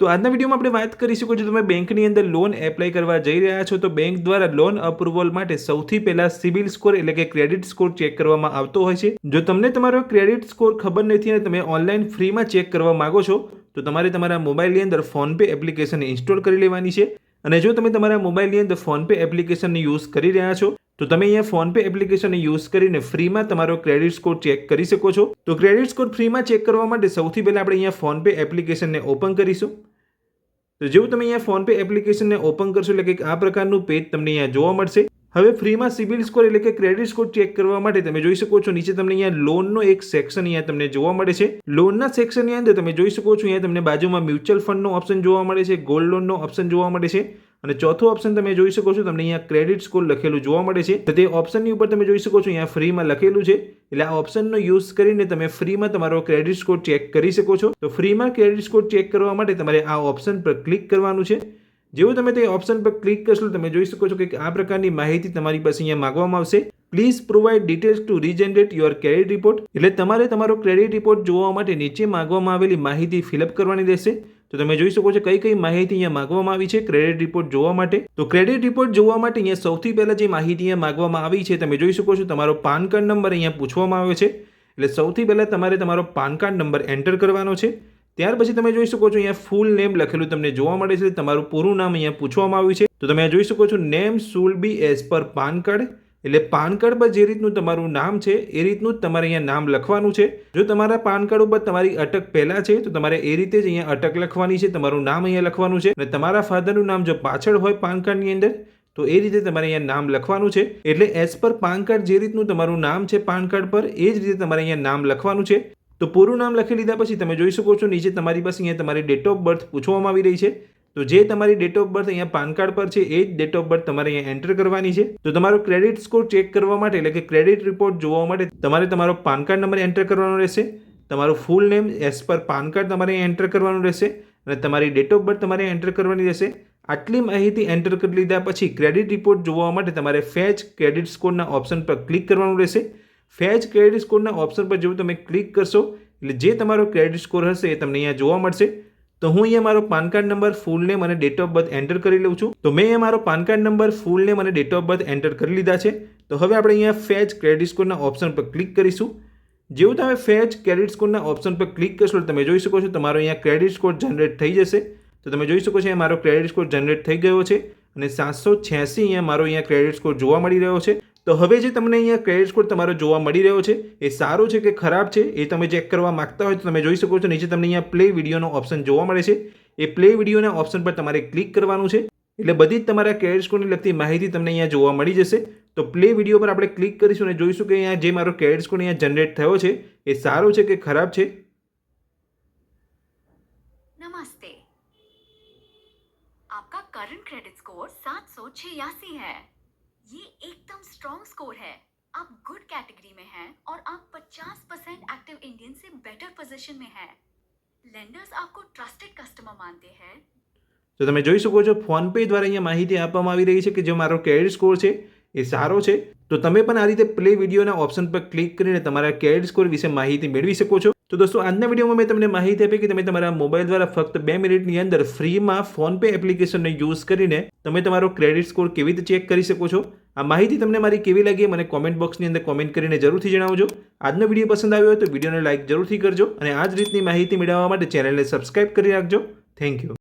તો આજના વિડીયોમાં આપણે વાત કરીશું કે જો તમે બેંકની અંદર લોન એપ્લાય કરવા જઈ રહ્યા છો તો બેંક દ્વારા લોન અપ્રુવલ માટે સૌથી પહેલા સિબિલ સ્કોર એટલે કે ક્રેડિટ સ્કોર ચેક કરવામાં આવતો હોય છે। જો તમને તમારો ક્રેડિટ સ્કોર ખબર નથી અને તમે ઓનલાઈન ફ્રીમાં ચેક કરવા માંગો છો તો તમારે તમારા મોબાઈલની અંદર ફોનપે એપ્લિકેશન ઇન્સ્ટોલ કરી લેવાની છે। અને જો તમે તમારા મોબાઈલની અંદર ફોનપે એપ્લિકેશનને યુઝ કરી રહ્યા છો તો તમે અહીંયા ફોનપે એપ્લિકેશનને યુઝ કરીને ફ્રીમાં તમારો ક્રેડિટ સ્કોર ચેક કરી શકો છો। તો ક્રેડિટ સ્કોર ફ્રીમાં ચેક કરવા માટે સૌથી પહેલા આપણે અહીંયા ફોનપે એપ્લિકેશનને ઓપન કરીશું। તો જેવું તમે અહીંયા ફોનપે એપ્લિકેશનને ઓપન કરશો એટલે કે આ પ્રકારનું પેજ તમને અહીંયા જોવા મળશે। હવે ફ્રીમાં સિબિલ સ્કોર એટલે કે ક્રેડિટ સ્કોર ચેક કરવા માટે તમે જોઈ શકો છો નીચે તમને અહીંયા લોનનો એક સેક્શન અહીંયા તમને જોવા મળે છે। લોનના સેક્શનની અંદર તમે જોઈ શકો છો અહીંયા તમને બાજુમાં મ્યુચ્યુઅલ ફંડનો ઓપ્શન જોવા મળે છે, ગોલ્ડ લોનનો ઓપ્શન જોવા મળે છે અને ચોથો ઓપ્શન તમે જોઈ શકો છો તમને અહીંયા ક્રેડિટ સ્કોર લખેલું જોવા મળે છે। તો તે ઓપ્શનની ઉપર તમે જોઈ શકો છો અહીંયા ફ્રીમાં લખેલું છે એટલે આ ઓપ્શનનો યુઝ કરીને તમે ફ્રીમાં તમારો ક્રેડિટ સ્કોર ચેક કરી શકો છો। તો ફ્રીમાં ક્રેડિટ સ્કોર ચેક કરવા માટે તમારે આ ઓપ્શન પર ક્લિક કરવાનું છે। જેવું તમે તે ઓપ્શન પર ક્લિક કરશો તમે જોઈ શકો છો કે આ પ્રકારની માહિતી તમારી પાસે અહીંયા માંગવામાં આવશે। Please provide details to regenerate your credit report એટલે તમારે તમારો ક્રેડિટ રિપોર્ટ જોવા માટે નીચે માંગવામાં આવેલી માહિતી ફિલઅપ કરવાની રહેશે। તો તમે જોઈ શકો છો કઈ માહિતી અહીંયા માંગવામાં આવી છે ક્રેડિટ રિપોર્ટ જોવા માટે। તો ક્રેડિટ રિપોર્ટ જોવા માટે અહીંયા સૌથી પહેલા જે માહિતી અહીંયા માંગવામાં આવી છે તમે જોઈ શકો છો તમારો પાન કાર્ડ નંબર અહીંયા પૂછવામાં આવ્યો છે એટલે સૌથી પહેલા તમારે તમારો પાન કાર્ડ નંબર એન્ટર કરવાનો છે। ત્યાર પછી તમે જોઈ શકો છો અહીંયા ફૂલ નેમ લખેલું તમને જોવા મળે છે, તમારું પૂરું નામ અહીંયા પૂછવામાં આવ્યું છે। તો તમે જોઈ શકો છો name should be as per PAN card એટલે પાન કાર્ડ પર જે રીતનું તમારું નામ છે એ રીતનું જ તમારે અહીંયા નામ લખવાનું છે। જો તમારા પાન કાર્ડ ઉપર તમારી અટક પહેલા છે તો તમારે એ રીતે જ અહીંયા અટક લખવાની છે, તમારું નામ અહીંયા લખવાનું છે અને તમારા ફાધરનું નામ જો પાછળ હોય પાન કાર્ડની અંદર તો એ રીતે તમારે અહીંયા નામ લખવાનું છે। એટલે એઝ પર પાન કાર્ડ જે રીતનું તમારું નામ છે પાન કાર્ડ પર એ જ રીતે તમારે અહીંયા નામ લખવાનું છે। તો પૂરું નામ લખી લીધા પછી તમે જોઈ શકો છો નીચે તમારી પાસે અહીંયા તમારી ડેટ ઓફ બર્થ પૂછવામાં આવી રહી છે। તો જે તમારી ડેટ ઓફ બર્થ અહીંયા પાન કાર્ડ પર છે એ જ ડેટ ઓફ બર્થ તમારે અહીંયા એન્ટર કરવાની છે। તો તમારો ક્રેડિટ સ્કોર ચેક કરવા માટે એટલે કે ક્રેડિટ રિપોર્ટ જોવા માટે તમારે તમારો પાન કાર્ડ નંબર એન્ટર કરવાનો રહેશે, તમારું ફૂલ name as per PAN card તમારે અહીંયા એન્ટર કરવાનું રહેશે અને તમારી ડેટ ઓફ બર્થ તમારે એન્ટર કરવાની રહેશે। આટલી માહિતી એન્ટર કરી લીધા પછી ક્રેડિટ રિપોર્ટ જોવા માટે તમારે ફેચ ક્રેડિટ સ્કોરના ઓપ્શન પર ક્લિક કરવાનું રહેશે। ફેચ ક્રેડિટ સ્કોરના ઓપ્શન પર જેવું તમે ક્લિક કરશો એટલે જે તમારો ક્રેડિટ સ્કોર હશે એ તમને અહીંયા જોવા મળશે। તો હું અહીંયા મારો પાન કાર્ડ નંબર, ફૂલ નેમ અને ડેટ ઓફ બર્થ એન્ટર કરી લઉં છું। તો મેં અહીંયા મારો પાન કાર્ડ નંબર, ફૂલ નેમ અને ડેટ ઓફ બર્થ એન્ટર કરી લીધા છે। તો હવે આપણે અહીંયા ફેચ ક્રેડિટ સ્કોરના ઓપ્શન પર ક્લિક કરીશું। જેવું તમે ફેચ ક્રેડિટ સ્કોરના ઓપ્શન પર ક્લિક કરશો તમે જોઈ શકો છો તમારો અહીંયા ક્રેડિટ સ્કોર જનરેટ થઈ જશે। તો તમે જોઈ શકો છો મારો ક્રેડિટ સ્કોર જનરેટ થઈ ગયો છે અને 786 અહીંયા મારો અહીંયા ક્રેડિટ સ્કોર જોવા મળી રહ્યો છે। તો હવે જે તમને અહીંયા ક્રેડિટ સ્કોર તમારો જોવા મળી રહ્યો છે એ સારો છે કે ખરાબ છે એ તમે ચેક કરવા માંગતા હોય તો તમે જોઈ શકો છો નીચે તમને અહીંયા પ્લે વિડીયોનો ઓપ્શન જોવા મળે છે। એ પ્લે વિડીયોના ઓપ્શન પર તમારે ક્લિક કરવાનું છે એટલે બધી જ તમારા ક્રેડિટ સ્કોરને લગતી માહિતી તમને અહીંયા જોવા મળી જશે। તો પ્લે વિડીયો પર આપણે ક્લિક કરીશું અને જોઈશું કે અહીંયા જે મારો ક્રેડિટ સ્કોર અહીંયા જનરેટ થયો છે એ સારો છે કે ખરાબ છે। नमस्ते, आपका करंट क्रेडिट स्कोर 786 है। ये एकदम स्ट्रॉन्ग स्कोर है। आप गुड कैटेगरी में हैं और आप 50% एक्टिव इंडियन से बेटर पोजीशन में हैं। लेंडर्स आपको ट्रस्टेड कस्टमर मानते हैं। તો તમે જોઈ શકો છો ફોનપે દ્વારા અહીંયા માહિતી આપવામાં આવી રહી છે કે જે મારો ક્રેડિટ સ્કોર છે એ સારો છે। તો તમે પણ આ રીતે પ્લે વિડીયોના ઓપ્શન પર ક્લિક કરીને તમારા ક્રેડિટ સ્કોર વિશે માહિતી મેળવી શકો છો। તો દોસ્તો આજના વિડીયોમાં મેં તમને માહિતી આપી કે તમે તમારા મોબાઈલ દ્વારા ફક્ત 2 મિનિટની અંદર ફ્રીમાં ફોનપે એપ્લિકેશનને યુઝ કરીને તમે તમારો ક્રેડિટ સ્કોર કેવી રીતે ચેક કરી શકો છો। આ માહિતી તમને મારી કેવી લાગી મને કોમેન્ટ બોક્સની અંદર કોમેન્ટ કરીને જરૂરથી જણાવજો। આજનો વિડીયો પસંદ આવ્યો હોય તો વિડીયોને લાઇક જરૂરથી કરજો અને આ જ રીતની માહિતી મેળવવા માટે ચેનલને સબસ્ક્રાઇબ કરી રાખજો। Thank you.